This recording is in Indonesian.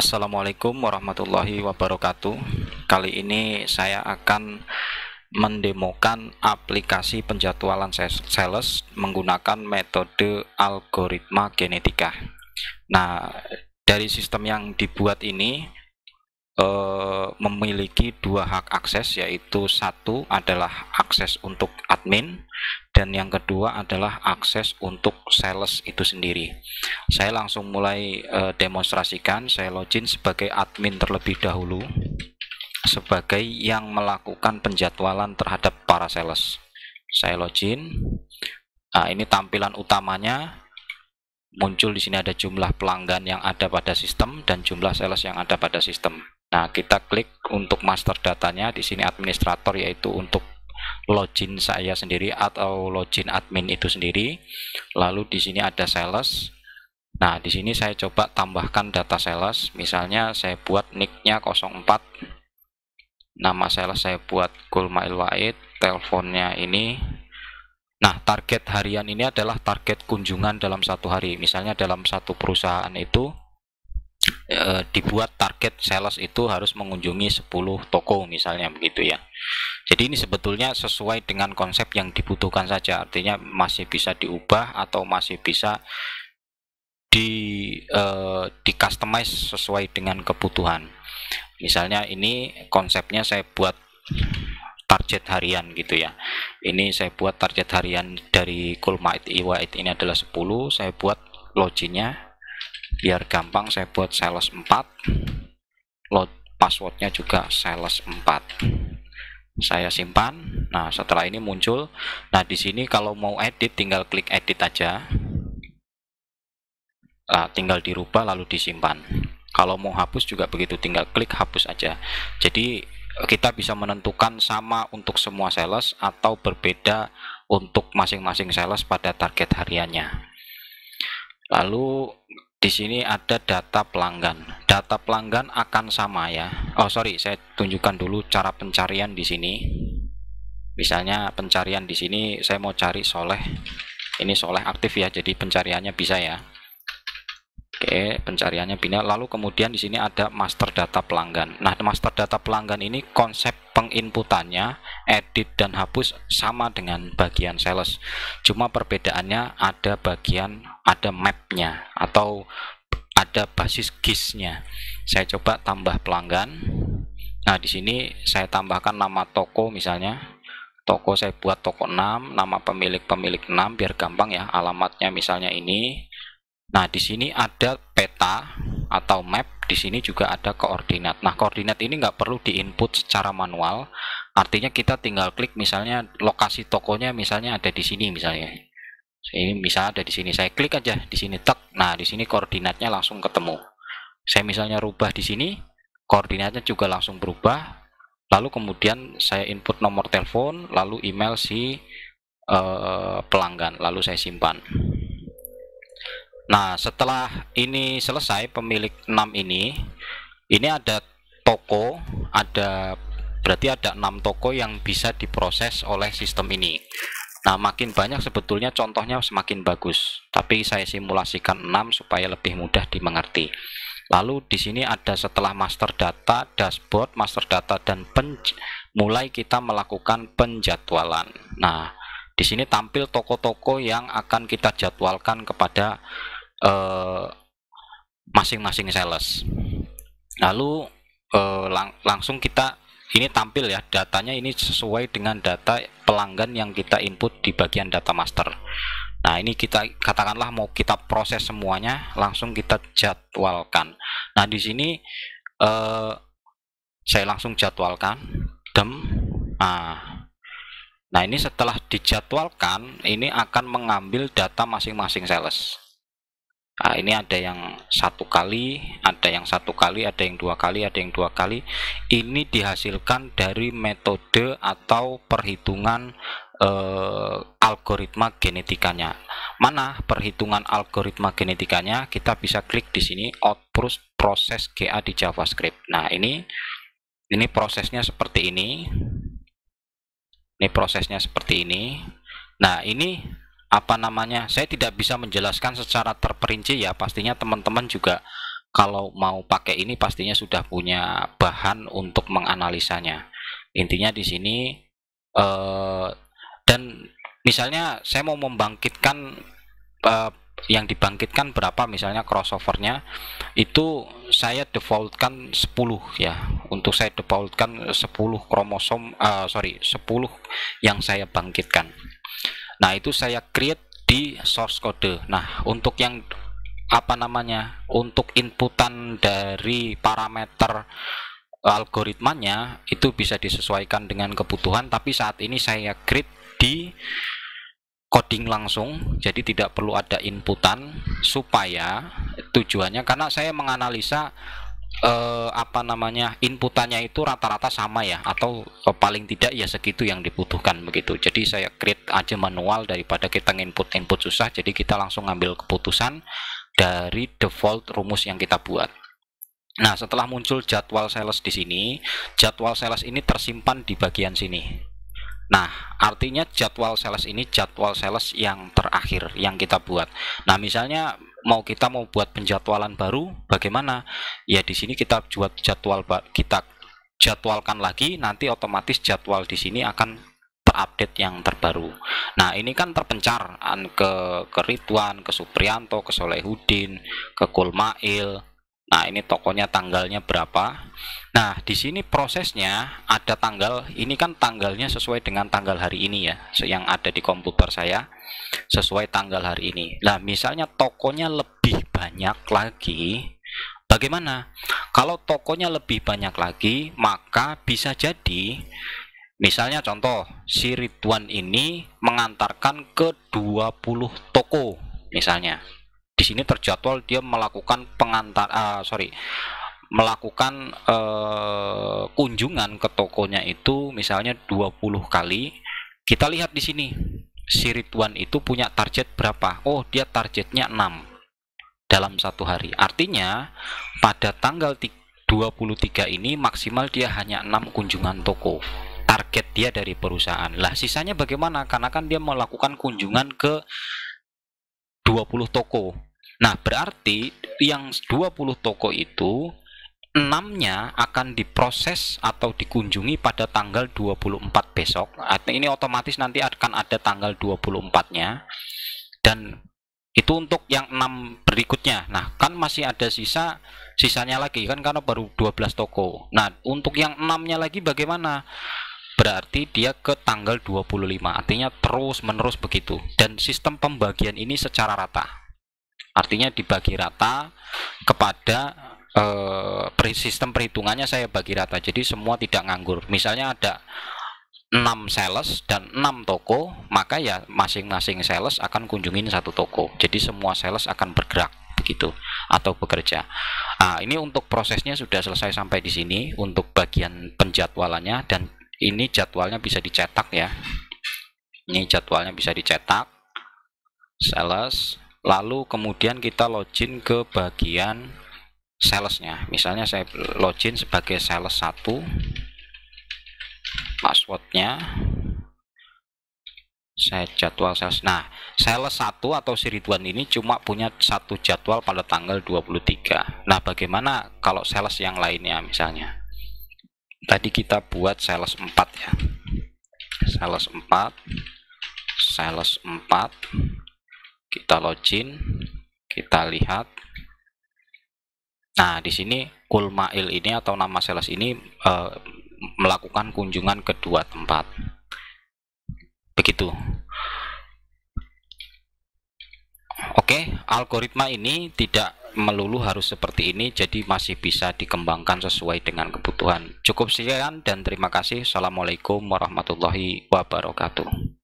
Assalamualaikum warahmatullahi wabarakatuh. Kali ini saya akan mendemokan aplikasi penjadwalan sales menggunakan metode algoritma genetika. Nah, dari sistem yang dibuat ini memiliki dua hak akses, yaitu satu adalah akses untuk admin dan yang kedua adalah akses untuk sales itu sendiri. Saya langsung mulai demonstrasikan. Saya login sebagai admin terlebih dahulu, sebagai yang melakukan penjadwalan terhadap para sales. Saya login. Nah, ini tampilan utamanya. Muncul di sini ada jumlah pelanggan yang ada pada sistem dan jumlah sales yang ada pada sistem. Nah, kita klik untuk master datanya. Di sini administrator, yaitu untuk login saya sendiri atau login admin itu sendiri. Lalu di sini ada sales. Nah, di sini saya coba tambahkan data sales. Misalnya saya buat nicknya 04. Nama sales saya buat Gulmail Wahid. Teleponnya ini. Nah, target harian ini adalah target kunjungan dalam satu hari. Misalnya dalam satu perusahaan itu dibuat target sales itu harus mengunjungi 10 toko misalnya, begitu ya. Jadi ini sebetulnya sesuai dengan konsep yang dibutuhkan saja. Artinya masih bisa diubah atau masih bisa di customize sesuai dengan kebutuhan. Misalnya ini konsepnya saya buat target harian gitu ya. Ini saya buat target harian dari Gulmail Wahid ini adalah 10. Saya buat loginnya biar gampang. Saya buat sales 4. Passwordnya juga sales 4. Saya simpan. Nah, setelah ini muncul. Nah, di sini kalau mau edit tinggal klik edit aja. Tinggal dirubah lalu disimpan. Kalau mau hapus juga begitu, tinggal klik hapus aja. Jadi kita bisa menentukan sama untuk semua sales atau berbeda untuk masing-masing sales pada target hariannya. Lalu di sini ada data pelanggan. Data pelanggan akan sama ya. Saya tunjukkan dulu cara pencarian di sini. Misalnya pencarian di sini saya mau cari Soleh. Ini Soleh aktif ya, jadi pencariannya bisa ya. Oke, pencariannya bina. Lalu kemudian di sini ada master data pelanggan. Nah, master data pelanggan ini konsep penginputannya, edit dan hapus sama dengan bagian sales. Cuma perbedaannya ada mapnya atau ada basis GIS-nya. Saya coba tambah pelanggan. Nah, di sini saya tambahkan nama toko misalnya. Toko saya buat toko 6, nama pemilik 6 biar gampang ya. Alamatnya misalnya ini. Nah, di sini ada peta atau map, di sini juga ada koordinat. Nah, koordinat ini nggak perlu diinput secara manual, artinya kita tinggal klik misalnya lokasi tokonya misalnya ada di sini misalnya. Ini misalnya ada di sini, saya klik aja di sini tek. Nah, di sini koordinatnya langsung ketemu. Saya misalnya rubah di sini, koordinatnya juga langsung berubah. Lalu kemudian saya input nomor telepon, lalu email si pelanggan, lalu saya simpan. Nah, setelah ini selesai, pemilik 6 ini ada toko, berarti ada 6 toko yang bisa diproses oleh sistem ini. Nah, makin banyak sebetulnya contohnya semakin bagus, tapi saya simulasikan 6 supaya lebih mudah dimengerti. Lalu di sini ada setelah master data, dashboard, master data dan mulai kita melakukan penjadwalan. Nah, di sini tampil toko-toko yang akan kita jadwalkan kepada masing-masing sales. Lalu langsung kita ini tampil ya, datanya ini sesuai dengan data pelanggan yang kita input di bagian data master. Nah, ini kita katakanlah mau kita proses semuanya, langsung kita jadwalkan. Nah, di sini saya langsung jadwalkan. Nah, ini setelah dijadwalkan, ini akan mengambil data masing-masing sales. Nah, ini ada yang 1 kali, ada yang 1 kali, ada yang 2 kali, ada yang 2 kali. Ini dihasilkan dari metode atau perhitungan algoritma genetikanya. Mana perhitungan algoritma genetikanya? Kita bisa klik di sini output proses GA di JavaScript. Nah, ini prosesnya seperti ini. Ini prosesnya seperti ini. Nah, ini apa namanya? Saya tidak bisa menjelaskan secara terperinci ya. Pastinya teman-teman juga kalau mau pakai ini pastinya sudah punya bahan untuk menganalisanya. Intinya di sini dan misalnya saya mau membangkitkan yang dibangkitkan berapa, misalnya crossovernya itu saya defaultkan 10 ya. Untuk saya defaultkan 10 kromosom 10 yang saya bangkitkan. Nah, itu saya create di source code. Nah, untuk yang untuk inputan dari parameter algoritmanya itu bisa disesuaikan dengan kebutuhan, tapi saat ini saya create di coding langsung, jadi tidak perlu ada inputan, supaya tujuannya karena saya menganalisa inputannya itu rata-rata sama ya, atau paling tidak ya segitu yang dibutuhkan begitu. Jadi saya create aja manual daripada kita input susah, jadi kita langsung ngambil keputusan dari default rumus yang kita buat. Nah, setelah muncul jadwal sales di sini, jadwal sales ini tersimpan di bagian sini. Nah, artinya jadwal sales ini jadwal sales yang terakhir yang kita buat. Nah, misalnya kita mau buat penjadwalan baru, bagaimana? Ya di sini kita buat kita jadwalkan lagi, nanti otomatis jadwal di sini akan terupdate yang terbaru. Nah, ini kan terpencar ke Ridwan, ke Supriyanto, ke Solehudin, ke Kulmail. Nah, ini tokonya tanggalnya berapa. Nah, di sini prosesnya ada tanggal, ini kan tanggalnya sesuai dengan tanggal hari ini ya, yang ada di komputer saya, sesuai tanggal hari ini. Nah, misalnya tokonya lebih banyak lagi, bagaimana? Kalau tokonya lebih banyak lagi, maka bisa jadi, misalnya contoh, si Ridwan ini mengantarkan ke 20 toko, misalnya. Di sini terjadwal dia melakukan kunjungan ke tokonya itu misalnya 20 kali. Kita lihat di sini, si Ridwan itu punya target berapa? Oh, dia targetnya 6 dalam satu hari. Artinya pada tanggal 23 ini maksimal dia hanya 6 kunjungan toko. Target dia dari perusahaan. Lah, sisanya bagaimana? Karena kan dia melakukan kunjungan ke 20 toko. Nah, berarti yang 20 toko itu 6-nya akan diproses atau dikunjungi pada tanggal 24 besok. Ini otomatis nanti akan ada tanggal 24-nya. Dan itu untuk yang 6 berikutnya. Nah, kan masih ada sisanya lagi kan, karena baru 12 toko. Nah, untuk yang 6-nya lagi bagaimana? Berarti dia ke tanggal 25. Artinya terus menerus begitu. Dan sistem pembagian ini secara rata. Artinya dibagi rata kepada sistem perhitungannya saya bagi rata. Jadi semua tidak nganggur. Misalnya ada 6 sales dan 6 toko, maka ya masing-masing sales akan kunjungin satu toko. Jadi semua sales akan bergerak begitu atau bekerja. Nah, ini untuk prosesnya sudah selesai sampai di sini untuk bagian penjadwalannya, dan ini jadwalnya bisa dicetak ya. Ini jadwalnya bisa dicetak. Sales. Lalu kemudian kita login ke bagian salesnya. Misalnya saya login sebagai sales 1, passwordnya saya jadwal sales. Nah, sales 1 atau si Ridwan ini cuma punya satu jadwal pada tanggal 23. Nah, bagaimana kalau sales yang lainnya? Misalnya tadi kita buat sales 4 ya, sales 4, kita login, kita lihat. Nah, di sini Kulmail ini atau nama sales ini melakukan kunjungan ke 2 tempat. Begitu. Oke, algoritma ini tidak melulu harus seperti ini, jadi masih bisa dikembangkan sesuai dengan kebutuhan. Cukup sekian dan terima kasih. Assalamualaikum warahmatullahi wabarakatuh.